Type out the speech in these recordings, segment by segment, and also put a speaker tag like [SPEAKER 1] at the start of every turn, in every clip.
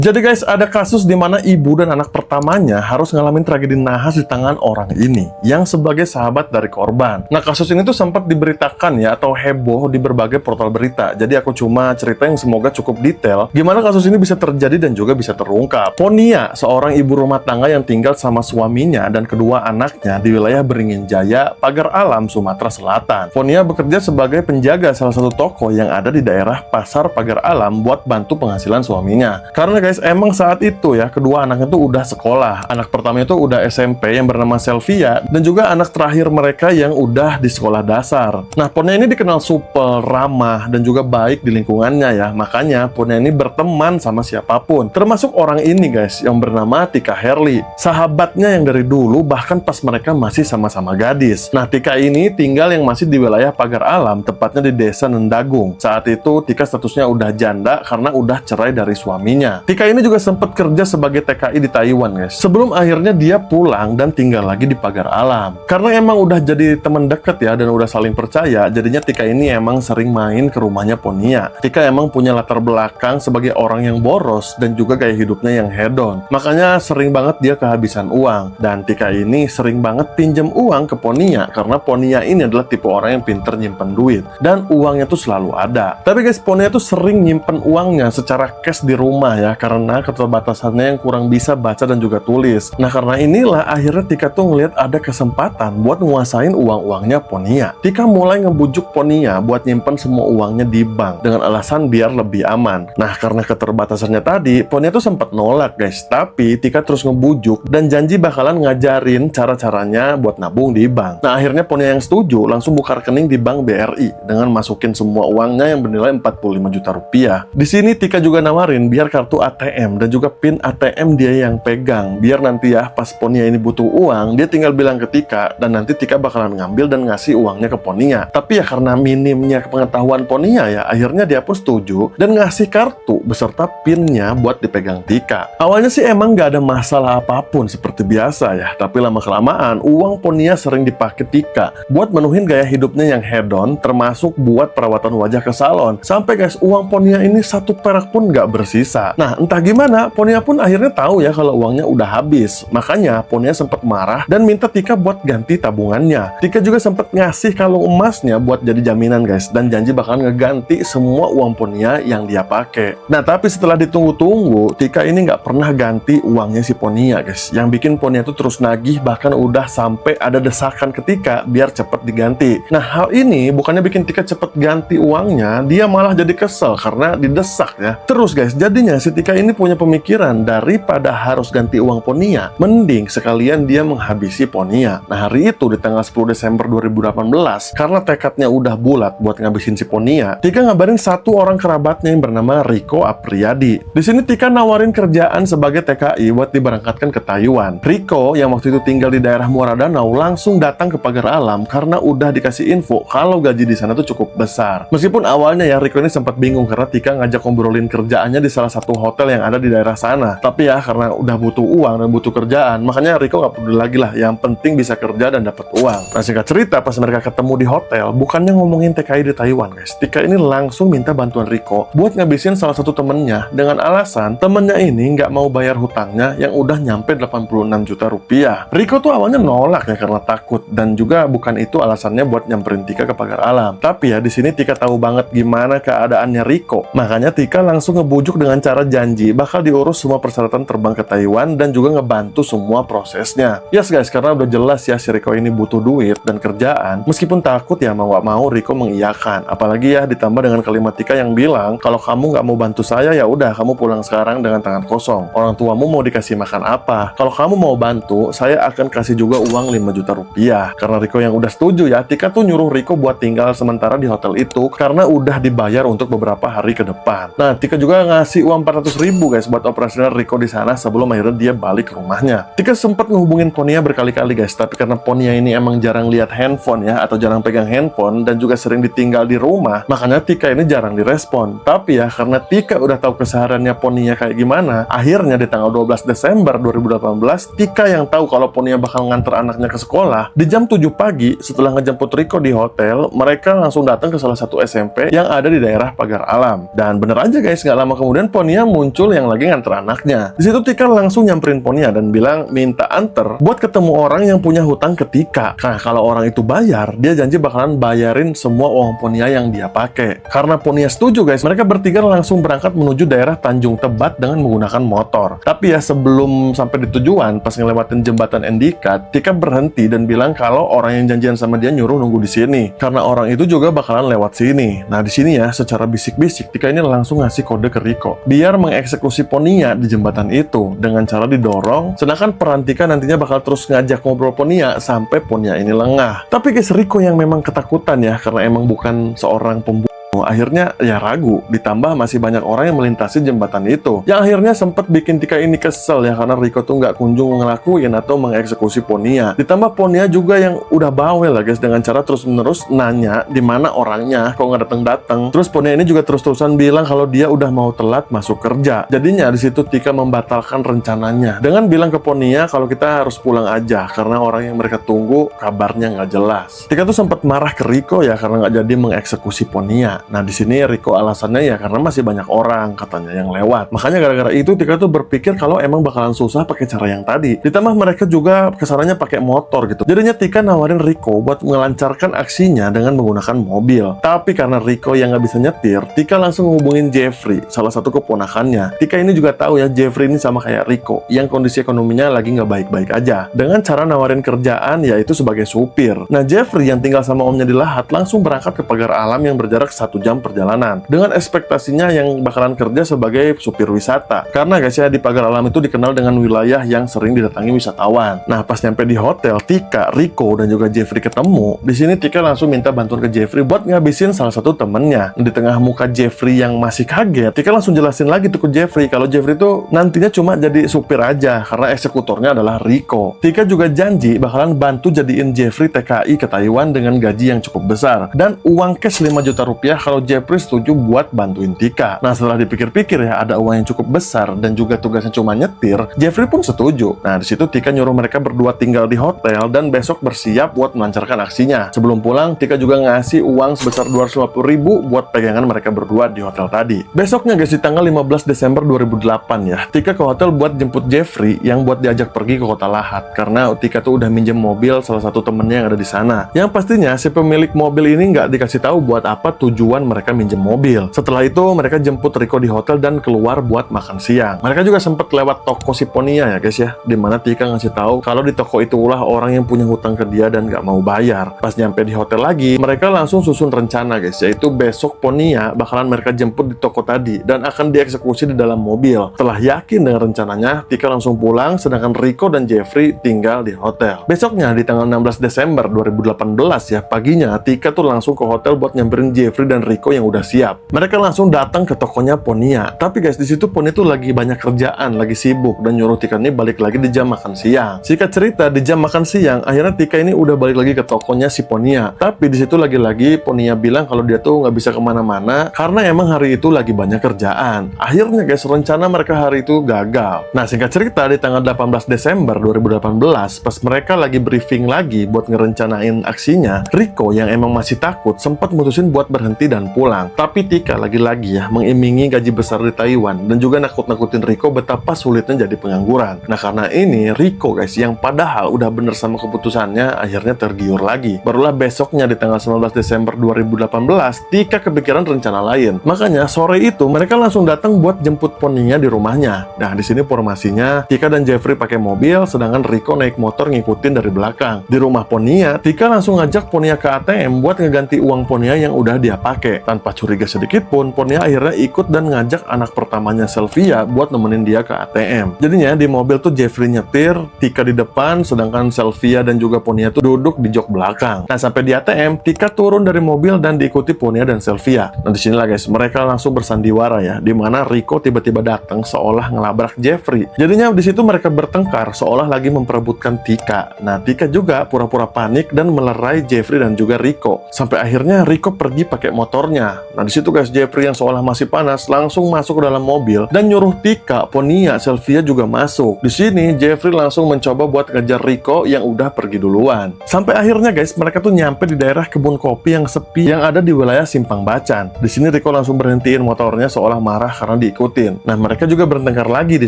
[SPEAKER 1] Jadi guys, ada kasus di mana ibu dan anak pertamanya harus ngalamin tragedi nahas di tangan orang ini, yang sebagai sahabat dari korban. Nah, kasus ini tuh sempat diberitakan ya, atau heboh di berbagai portal berita. Jadi aku cuma cerita yang semoga cukup detail, gimana kasus ini bisa terjadi dan juga bisa terungkap. Ponia, seorang ibu rumah tangga yang tinggal sama suaminya dan kedua anaknya di wilayah Beringin Jaya, Pagar Alam, Sumatera Selatan. Ponia bekerja sebagai penjaga salah satu toko yang ada di daerah Pasar Pagar Alam buat bantu penghasilan suaminya. Karena guys, emang saat itu ya, kedua anaknya tuh udah sekolah. Anak pertama itu udah SMP yang bernama Selvia, dan juga anak terakhir mereka yang udah di sekolah dasar. Nah, Ponia ini dikenal supel, ramah, dan juga baik di lingkungannya ya. Makanya Ponia ini berteman sama siapapun, termasuk orang ini guys, yang bernama Tika Herli. Sahabatnya yang dari dulu, bahkan pas mereka masih sama-sama gadis. Nah, Tika ini tinggal yang masih di wilayah Pagar Alam, tepatnya di desa Nendagung. Saat itu Tika statusnya udah janda karena udah cerai dari suaminya. Tika ini juga sempat kerja sebagai TKI di Taiwan guys, sebelum akhirnya dia pulang dan tinggal lagi di Pagar Alam. Karena emang udah jadi teman deket ya, dan udah saling percaya, jadinya Tika ini emang sering main ke rumahnya Ponia. Tika emang punya latar belakang sebagai orang yang boros dan juga gaya hidupnya yang hedon. Makanya sering banget dia kehabisan uang, dan Tika ini sering banget pinjam uang ke Ponia, karena Ponia ini adalah tipe orang yang pinter nyimpen duit, dan uangnya tuh selalu ada. Tapi guys, Ponia tuh sering nyimpen uangnya secara cash di rumah ya, karena keterbatasannya yang kurang bisa baca dan juga tulis. Nah, karena inilah akhirnya Tika tuh ngeliat ada kesempatan buat nguasain uang-uangnya Ponia. Tika mulai ngebujuk Ponia buat nyimpen semua uangnya di bank dengan alasan biar lebih aman. Nah, karena keterbatasannya tadi, Ponia tuh sempat nolak guys, tapi Tika terus ngebujuk dan janji bakalan ngajarin cara-caranya buat nabung di bank. Nah, akhirnya Ponia yang setuju langsung buka rekening di Bank BRI dengan masukin semua uangnya yang bernilai 45 juta rupiah. Di sini Tika juga nawarin biar kartu ATM dan juga PIN ATM dia yang pegang, biar nanti ya pas Ponia ini butuh uang, dia tinggal bilang ke Tika, dan nanti Tika bakalan ngambil dan ngasih uangnya ke Ponia. Tapi ya karena minimnya pengetahuan Ponia ya, akhirnya dia pun setuju dan ngasih kartu beserta PIN-nya buat dipegang Tika. Awalnya sih emang gak ada masalah apapun seperti biasa ya, tapi lama-kelamaan uang Ponia sering dipakai Tika buat menuhin gaya hidupnya yang hedon, termasuk buat perawatan wajah ke salon. Sampai guys, uang Ponia ini satu perak pun gak bersisa. Nah, entah gimana, Ponia pun akhirnya tahu ya kalau uangnya udah habis. Makanya Ponia sempat marah dan minta Tika buat ganti tabungannya. Tika juga sempat ngasih kalung emasnya buat jadi jaminan guys, dan janji bakalan ngeganti semua uang Ponia yang dia pakai. Nah, tapi setelah ditunggu-tunggu, Tika ini nggak pernah ganti uangnya si Ponia guys. Yang bikin Ponia tuh terus nagih, bahkan udah sampai ada desakan ke Tika biar cepet diganti. Nah, hal ini bukannya bikin Tika cepet ganti uangnya, dia malah jadi kesel karena didesak ya. Terus guys, jadinya si Tika ini punya pemikiran, daripada harus ganti uang Ponia, mending sekalian dia menghabisi Ponia. Nah, hari itu di tanggal 10 Desember 2018, karena tekadnya udah bulat buat ngabisin si Ponia, Tika ngabarin satu orang kerabatnya yang bernama Riko Apriyadi. Di sini Tika nawarin kerjaan sebagai TKI buat diberangkatkan ke Taiwan. Riko yang waktu itu tinggal di daerah Muara Danau langsung datang ke Pagar Alam karena udah dikasih info kalau gaji di sana tuh cukup besar. Meskipun awalnya ya Riko ini sempat bingung karena Tika ngajak ngobrolin kerjaannya di salah satu hotel yang ada di daerah sana. Tapi ya karena udah butuh uang dan butuh kerjaan, makanya Riko gak peduli lagi lah, yang penting bisa kerja dan dapat uang. Nah, singkat cerita, pas mereka ketemu di hotel, bukannya ngomongin TKI di Taiwan guys, Tika ini langsung minta bantuan Riko buat ngabisin salah satu temennya, dengan alasan temennya ini nggak mau bayar hutangnya yang udah nyampe 86 juta rupiah. Riko tuh awalnya nolak ya karena takut, dan juga bukan itu alasannya buat nyamperin Tika ke Pagar Alam. Tapi ya di sini Tika tahu banget gimana keadaannya Riko, makanya Tika langsung ngebujuk dengan cara janji bakal diurus semua persyaratan terbang ke Taiwan dan juga ngebantu semua prosesnya. Yes guys, karena udah jelas ya si Riko ini butuh duit dan kerjaan, meskipun takut ya mau gak mau Riko mengiyakan. Apalagi ya ditambah dengan kalimat Tika yang bilang kalau kamu nggak mau bantu saya, ya udah kamu pulang sekarang dengan tangan kosong. Orang tuamu mau dikasih makan apa? Kalau kamu mau bantu, saya akan kasih juga uang 5 juta rupiah. Karena Riko yang udah setuju ya, Tika tuh nyuruh Riko buat tinggal sementara di hotel itu karena udah dibayar untuk beberapa hari ke depan. Nah, Tika juga ngasih uang 400.000 guys buat operasional Riko di sana sebelum akhirnya dia balik ke rumahnya. Tika sempat ngehubungin Ponia berkali-kali guys, tapi karena Ponia ini emang jarang lihat handphone ya, atau jarang pegang handphone, dan juga sering ditinggal di rumah, makanya Tika ini jarang direspon. Tapi ya karena Tika udah tahu kesehariannya Ponia kayak gimana, akhirnya di tanggal 12 Desember 2018, Tika yang tahu kalau Ponia bakal nganter anaknya ke sekolah, di jam 7 pagi setelah ngejemput Riko di hotel, mereka langsung datang ke salah satu SMP yang ada di daerah Pagar Alam. Dan bener aja guys, nggak lama kemudian Ponia muncul muncul yang lagi nganter anaknya. Di situ Tika langsung nyamperin Ponia dan bilang minta anter buat ketemu orang yang punya hutang ke Tika. Nah, kalau orang itu bayar, dia janji bakalan bayarin semua uang Ponia yang dia pakai. Karena Ponia setuju guys, mereka bertiga langsung berangkat menuju daerah Tanjung Tebat dengan menggunakan motor. Tapi ya sebelum sampai di tujuan, pas ngelewatin jembatan Endika, Tika berhenti dan bilang kalau orang yang janjian sama dia nyuruh nunggu di sini. Karena orang itu juga bakalan lewat sini. Nah, di sini ya secara bisik-bisik Tika ini langsung ngasih kode ke Riko biar mengeksekusi Ponia di jembatan itu dengan cara didorong, sedangkan peran Tika nantinya bakal terus ngajak ngobrol Ponia sampai Ponia ini lengah. Tapi guys, Riko yang memang ketakutan ya karena emang bukan seorang pembunuh, akhirnya ya ragu, ditambah masih banyak orang yang melintasi jembatan itu, yang akhirnya sempat bikin Tika ini kesel ya karena Riko tuh nggak kunjung ngelakuin atau mengeksekusi Ponia. Ditambah Ponia juga yang udah bawel lah guys dengan cara terus-menerus nanya di mana orangnya kok nggak datang-datang. Terus Ponia ini juga terus-terusan bilang kalau dia udah mau telat masuk kerja. Jadinya di situ Tika membatalkan rencananya dengan bilang ke Ponia kalau kita harus pulang aja karena orang yang mereka tunggu kabarnya nggak jelas. Tika tuh sempat marah ke Riko ya karena nggak jadi mengeksekusi Ponia. Nah, di sini Riko alasannya ya karena masih banyak orang katanya yang lewat. Makanya gara-gara itu Tika tuh berpikir kalau emang bakalan susah pakai cara yang tadi. Ditambah mereka juga kesananya pakai motor gitu. Jadinya Tika nawarin Riko buat melancarkan aksinya dengan menggunakan mobil. Tapi karena Riko yang nggak bisa nyetir, Tika langsung ngehubungin Jeffrey, salah satu keponakannya. Tika ini juga tahu ya Jeffrey ini sama kayak Riko, yang kondisi ekonominya lagi nggak baik-baik aja. Dengan cara nawarin kerjaan yaitu sebagai supir. Nah, Jeffrey yang tinggal sama omnya di Lahat langsung berangkat ke pagar alam yang berjarak 1 jam perjalanan dengan ekspektasinya yang bakalan kerja sebagai supir wisata karena guys ya di pagar alam itu dikenal dengan wilayah yang sering didatangi wisatawan. Nah, pas nyampe di hotel, Tika, Riko dan juga Jeffrey ketemu. Di sini Tika langsung minta bantuan ke Jeffrey buat ngabisin salah satu temennya. Di tengah muka Jeffrey yang masih kaget, Tika langsung jelasin lagi tuh ke Jeffrey kalau Jeffrey tuh nantinya cuma jadi supir aja karena eksekutornya adalah Riko. Tika juga janji bakalan bantu jadiin Jeffrey TKI ke Taiwan dengan gaji yang cukup besar dan uang cash 5 juta rupiah kalau Jeffrey setuju buat bantuin Tika. Nah, setelah dipikir-pikir ya ada uang yang cukup besar dan juga tugasnya cuma nyetir, Jeffrey pun setuju. Nah, di situ Tika nyuruh mereka berdua tinggal di hotel dan besok bersiap buat melancarkan aksinya. Sebelum pulang, Tika juga ngasih uang sebesar 250.000 buat pegangan mereka berdua di hotel tadi. Besoknya guys, di tanggal 15 Desember 2008 ya, Tika ke hotel buat jemput Jeffrey yang buat diajak pergi ke kota Lahat karena Tika tuh udah minjem mobil salah satu temennya yang ada di sana. Yang pastinya si pemilik mobil ini nggak dikasih tahu buat apa tujuan mereka minjem mobil. Setelah itu mereka jemput Riko di hotel dan keluar buat makan siang. Mereka juga sempat lewat toko si Ponia ya guys ya, dimana Tika ngasih tahu kalau di toko itulah orang yang punya hutang ke dia dan nggak mau bayar. Pas nyampe di hotel lagi, mereka langsung susun rencana guys, yaitu besok Ponia bakalan mereka jemput di toko tadi dan akan dieksekusi di dalam mobil. Setelah yakin dengan rencananya, Tika langsung pulang sedangkan Riko dan Jeffrey tinggal di hotel. Besoknya di tanggal 16 Desember 2018 ya, paginya Tika tuh langsung ke hotel buat nyamperin Jeffrey dan Riko yang udah siap. Mereka langsung datang ke tokonya Ponia. Tapi guys, di situ Ponia tuh lagi banyak kerjaan, lagi sibuk dan nyuruh Tika ini balik lagi di jam makan siang. Singkat cerita, di jam makan siang, akhirnya Tika ini udah balik lagi ke tokonya si Ponia. Tapi di situ lagi-lagi Ponia bilang kalau dia tuh nggak bisa kemana-mana karena emang hari itu lagi banyak kerjaan. Akhirnya guys, rencana mereka hari itu gagal. Nah, singkat cerita di tanggal 18 Desember 2018, pas mereka lagi briefing lagi buat ngerencanain aksinya, Riko yang emang masih takut sempat mutusin buat berhenti dan pulang. Tapi Tika lagi-lagi ya mengimingi gaji besar di Taiwan dan juga nakut-nakutin Riko betapa sulitnya jadi pengangguran. Nah, karena ini Riko guys yang padahal udah bener sama keputusannya akhirnya tergiur lagi. Barulah besoknya di tanggal 19 Desember 2018 Tika kepikiran rencana lain. Makanya sore itu mereka langsung datang buat jemput Ponia di rumahnya. Nah, di sini formasinya Tika dan Jeffrey pakai mobil sedangkan Riko naik motor ngikutin dari belakang. Di rumah Ponia, Tika langsung ngajak Ponia ke ATM buat ngeganti uang Ponia yang udah dia pakai. Tanpa curiga sedikit pun, Ponia akhirnya ikut dan ngajak anak pertamanya Sylvia buat nemenin dia ke ATM. Jadinya di mobil tuh Jeffrey nyetir, Tika di depan, sedangkan Sylvia dan juga Ponia tuh duduk di jok belakang. Nah, sampai di ATM, Tika turun dari mobil dan diikuti Ponia dan Sylvia. Nah, di sinilah guys, mereka langsung bersandiwara ya, di mana Riko tiba-tiba datang seolah ngelabrak Jeffrey. Jadinya di situ mereka bertengkar seolah lagi memperebutkan Tika. Nah, Tika juga pura-pura panik dan melerai Jeffrey dan juga Riko. Sampai akhirnya Riko pergi pakai motornya. Nah di situ guys, Jeffrey yang seolah masih panas langsung masuk ke dalam mobil dan nyuruh Tika, Ponia, Sylvia juga masuk. Di sini Jeffrey langsung mencoba buat ngejar Rico yang udah pergi duluan. Sampai akhirnya guys, mereka tuh nyampe di daerah kebun kopi yang sepi yang ada di wilayah Simpang Bacan. Di sini Rico langsung berhentiin motornya seolah marah karena diikutin. Nah mereka juga bertengkar lagi di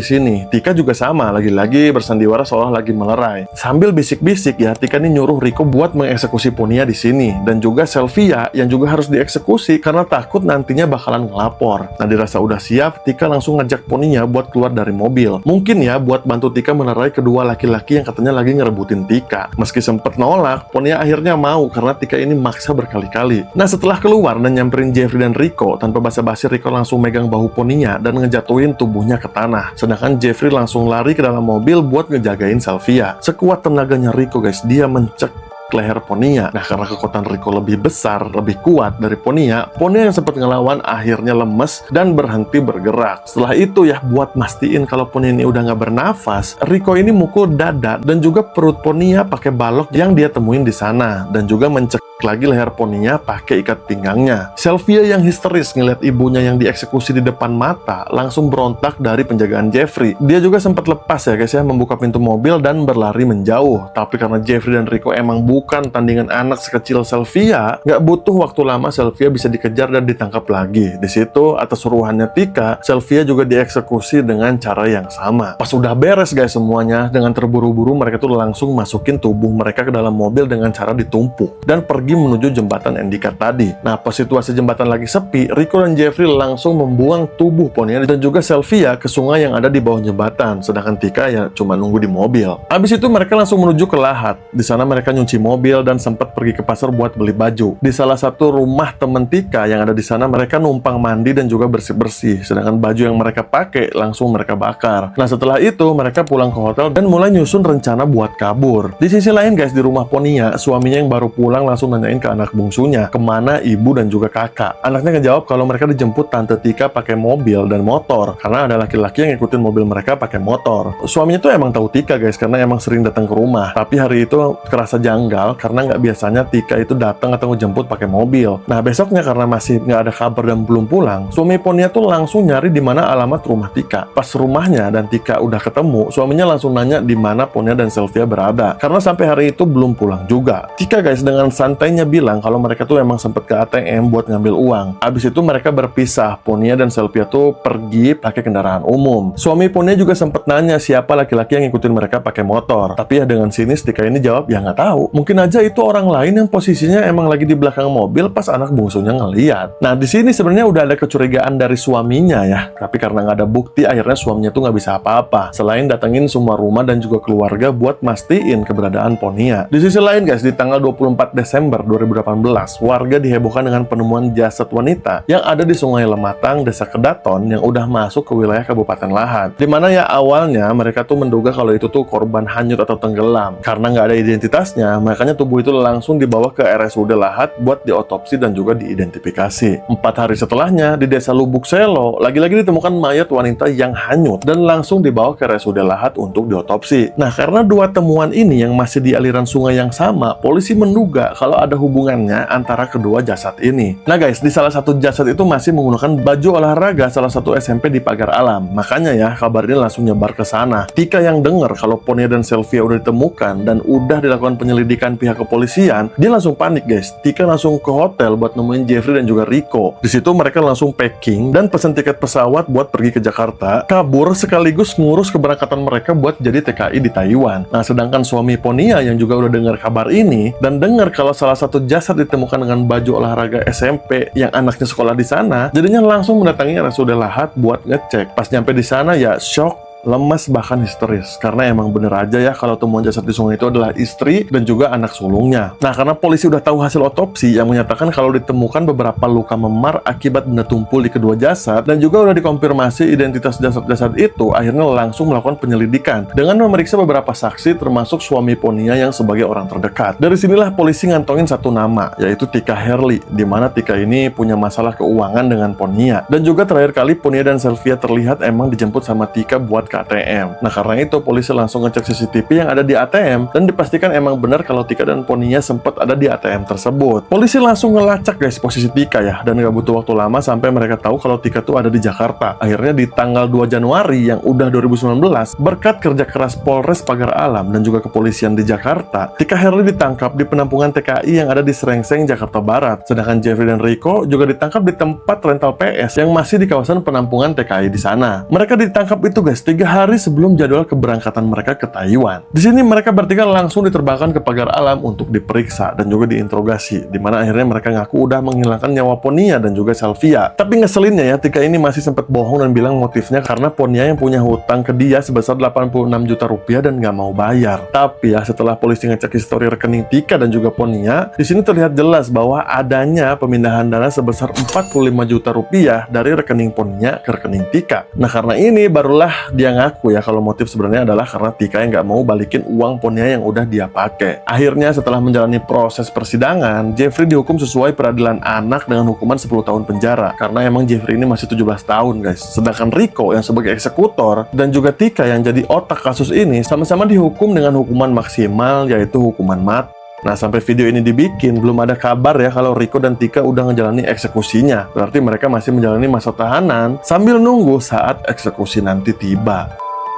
[SPEAKER 1] sini. Tika juga sama, lagi-lagi bersandiwara seolah lagi melerai. Sambil bisik-bisik ya, Tika ini nyuruh Rico buat mengeksekusi Ponia di sini dan juga Sylvia yang juga harus dieksekusi karena takut nantinya bakalan ngelapor. Nah dirasa udah siap, Tika langsung ngajak Ponia buat keluar dari mobil. Mungkin ya buat bantu Tika melerai kedua laki-laki yang katanya lagi ngerebutin Tika. Meski sempet nolak, Ponia akhirnya mau karena Tika ini maksa berkali-kali. Nah setelah keluar dan nyamperin Jeffrey dan Rico, tanpa basa-basi Rico langsung megang bahu Ponia dan ngejatuhin tubuhnya ke tanah. Sedangkan Jeffrey langsung lari ke dalam mobil buat ngejagain Sylvia. Sekuat tenaganya Rico guys, dia mencek leher Ponia. Nah karena kekuatan Rico lebih besar, lebih kuat dari Ponia yang sempat ngelawan akhirnya lemes dan berhenti bergerak. Setelah itu ya, buat mastiin kalau Ponia ini udah nggak bernafas, Rico ini mukul dada dan juga perut Ponia pakai balok yang dia temuin di sana dan juga mencek lagi leher Ponia pakai ikat pinggangnya. Sylvia yang histeris ngeliat ibunya yang dieksekusi di depan mata langsung berontak dari penjagaan Jeffrey. Dia juga sempat lepas ya guys ya, membuka pintu mobil dan berlari menjauh. Tapi karena Jeffrey dan Rico emang bukan tandingan anak sekecil Sylvia, nggak butuh waktu lama Sylvia bisa dikejar dan ditangkap lagi. Di situ atas suruhannya Tika, Sylvia juga dieksekusi dengan cara yang sama. Pas udah beres guys semuanya, dengan terburu-buru mereka tuh langsung masukin tubuh mereka ke dalam mobil dengan cara ditumpuk dan pergi menuju jembatan Endika tadi. Nah pas situasi jembatan lagi sepi, Rico dan Jeffrey langsung membuang tubuh Ponia dan juga Sylvia ke sungai yang ada di bawah jembatan, sedangkan Tika ya cuma nunggu di mobil. Habis itu mereka langsung menuju ke lahat. Di sana mereka nyuci mobil dan sempat pergi ke pasar buat beli baju. Di salah satu rumah temen Tika yang ada di sana, mereka numpang mandi dan juga bersih-bersih, sedangkan baju yang mereka pakai langsung mereka bakar. Nah setelah itu mereka pulang ke hotel dan mulai nyusun rencana buat kabur. Di sisi lain guys, di rumah Ponia, suaminya yang baru pulang langsung nanyain ke anak bungsunya kemana ibu dan juga kakak. Anaknya ngejawab kalau mereka dijemput tante Tika pakai mobil dan motor karena ada laki-laki yang ngikutin mobil mereka pakai motor. Suaminya tuh emang tahu Tika guys karena emang sering datang ke rumah, tapi hari itu kerasa janggal karena nggak biasanya Tika itu datang atau ngejemput pakai mobil. Nah besoknya karena masih nggak ada kabar dan belum pulang, suami Ponia tuh langsung nyari di mana alamat rumah Tika. Pas rumahnya dan Tika udah ketemu, suaminya langsung nanya di mana Ponia dan Sylvia berada karena sampai hari itu belum pulang juga. Tika guys dengan santainya bilang kalau mereka tuh emang sempet ke ATM buat ngambil uang. Abis itu mereka berpisah. Ponia dan Sylvia tuh pergi pakai kendaraan umum. Suami Ponia juga sempet nanya siapa laki-laki yang ngikutin mereka pakai motor. Tapi ya dengan sinis Tika ini jawab ya nggak tahu. Mungkin aja itu orang lain yang posisinya emang lagi di belakang mobil pas anak bungsunya ngeliat. Nah di sini sebenarnya udah ada kecurigaan dari suaminya ya. Tapi karena nggak ada bukti, akhirnya suaminya tuh nggak bisa apa-apa selain datengin semua rumah dan juga keluarga buat mastiin keberadaan Ponia. Di sisi lain guys, di tanggal 24 Desember 2018, warga dihebohkan dengan penemuan jasad wanita yang ada di Sungai Lematang, Desa Kedaton yang udah masuk ke wilayah Kabupaten Lahat. Dimana ya awalnya mereka tuh menduga kalau itu tuh korban hanyut atau tenggelam. Karena nggak ada identitasnya, makanya tubuh itu langsung dibawa ke RSUD Lahat buat diotopsi dan juga diidentifikasi. 4 hari setelahnya, di Desa Lubuk Selo, lagi-lagi ditemukan mayat wanita yang hanyut dan langsung dibawa ke RSUD Lahat untuk diotopsi. Nah, karena dua temuan ini yang masih di aliran sungai yang sama, polisi menduga kalau ada hubungannya antara kedua jasad ini. Nah guys, di salah satu jasad itu masih menggunakan baju olahraga salah satu SMP di Pagar Alam. Makanya ya, kabar ini langsung nyebar ke sana. Tika yang denger kalau Ponia dan Sylvia udah ditemukan dan udah dilakukan penyelidikan pihak kepolisian, dia langsung panik guys. Tika langsung ke hotel buat nemuin Jeffrey dan juga Rico. Di situ mereka langsung packing dan pesen tiket pesawat buat pergi ke Jakarta, kabur sekaligus ngurus keberangkatan mereka buat jadi TKI di Taiwan. Nah, sedangkan suami Ponia yang juga udah dengar kabar ini dan dengar kalau salah satu jasad ditemukan dengan baju olahraga SMP yang anaknya sekolah di sana, jadinya langsung mendatangi RSUD Lahat buat ngecek. Pas nyampe di sana ya shock, lemas, bahkan histeris karena emang bener aja ya kalau temuan jasad di sungai itu adalah istri dan juga anak sulungnya. Nah karena polisi udah tahu hasil otopsi yang menyatakan kalau ditemukan beberapa luka memar akibat benda tumpul di kedua jasad dan juga udah dikonfirmasi identitas jasad-jasad itu, akhirnya langsung melakukan penyelidikan dengan memeriksa beberapa saksi termasuk suami Ponia yang sebagai orang terdekat. Dari sinilah polisi ngantongin satu nama, yaitu Tika Herli, di mana Tika ini punya masalah keuangan dengan Ponia. Dan juga terakhir kali Ponia dan Sylvia terlihat emang dijemput sama Tika buat ke ATM. Nah, karena itu polisi langsung ngecek CCTV yang ada di ATM dan dipastikan emang benar kalau Tika dan Ponia sempat ada di ATM tersebut. Polisi langsung ngelacak guys posisi Tika ya, dan gak butuh waktu lama sampai mereka tahu kalau Tika tuh ada di Jakarta. Akhirnya di tanggal 2 Januari yang udah 2019, berkat kerja keras Polres Pagar Alam dan juga kepolisian di Jakarta, Tika Herly ditangkap di penampungan TKI yang ada di Serengseng, Jakarta Barat. Sedangkan Jeffrey dan Rico juga ditangkap di tempat rental PS yang masih di kawasan penampungan TKI di sana. Mereka ditangkap itu guys 3 hari sebelum jadwal keberangkatan mereka ke Taiwan. Di sini mereka bertiga langsung diterbangkan ke Pagar Alam untuk diperiksa dan juga diinterogasi, dimana akhirnya mereka ngaku udah menghilangkan nyawa Ponia dan juga Sylvia. Tapi ngeselinnya ya, Tika ini masih sempat bohong dan bilang motifnya karena Ponia yang punya hutang ke dia sebesar 86 juta rupiah dan nggak mau bayar. Tapi ya setelah polisi ngecek histori rekening Tika dan juga Ponia, di sini terlihat jelas bahwa adanya pemindahan dana sebesar 45 juta rupiah dari rekening Ponia ke rekening Tika. Nah, karena ini barulah dia ngaku ya kalau motif sebenarnya adalah karena Tika yang nggak mau balikin uang Ponia yang udah dia pakai. Akhirnya setelah menjalani proses persidangan, Jeffrey dihukum sesuai peradilan anak dengan hukuman 10 tahun penjara karena emang Jeffrey ini masih 17 tahun guys. Sedangkan Rico yang sebagai eksekutor dan juga Tika yang jadi otak kasus ini sama-sama dihukum dengan hukuman maksimal, yaitu hukuman mati. Nah, sampai video ini dibikin, belum ada kabar ya kalau Rico dan Tika udah ngejalani eksekusinya. Berarti mereka masih menjalani masa tahanan sambil nunggu saat eksekusi nanti tiba.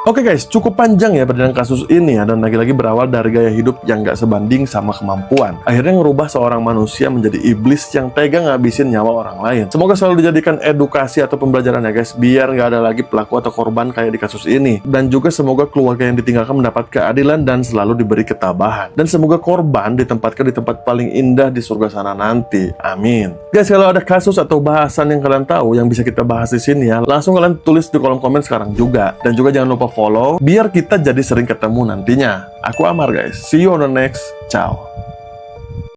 [SPEAKER 1] Oke guys, cukup panjang ya perjalanan kasus ini ya, dan lagi-lagi berawal dari gaya hidup yang gak sebanding sama kemampuan. Akhirnya ngerubah seorang manusia menjadi iblis yang tega ngabisin nyawa orang lain. Semoga selalu dijadikan edukasi atau pembelajaran ya guys, biar gak ada lagi pelaku atau korban kayak di kasus ini. Dan juga semoga keluarga yang ditinggalkan mendapat keadilan dan selalu diberi ketabahan. Dan semoga korban ditempatkan di tempat paling indah di surga sana nanti. Amin. Guys, kalau ada kasus atau bahasan yang kalian tahu yang bisa kita bahas di sini ya, langsung kalian tulis di kolom komen sekarang juga. Dan juga jangan lupa follow biar kita jadi sering ketemu nantinya. Aku Amar guys. See you on the next. Ciao.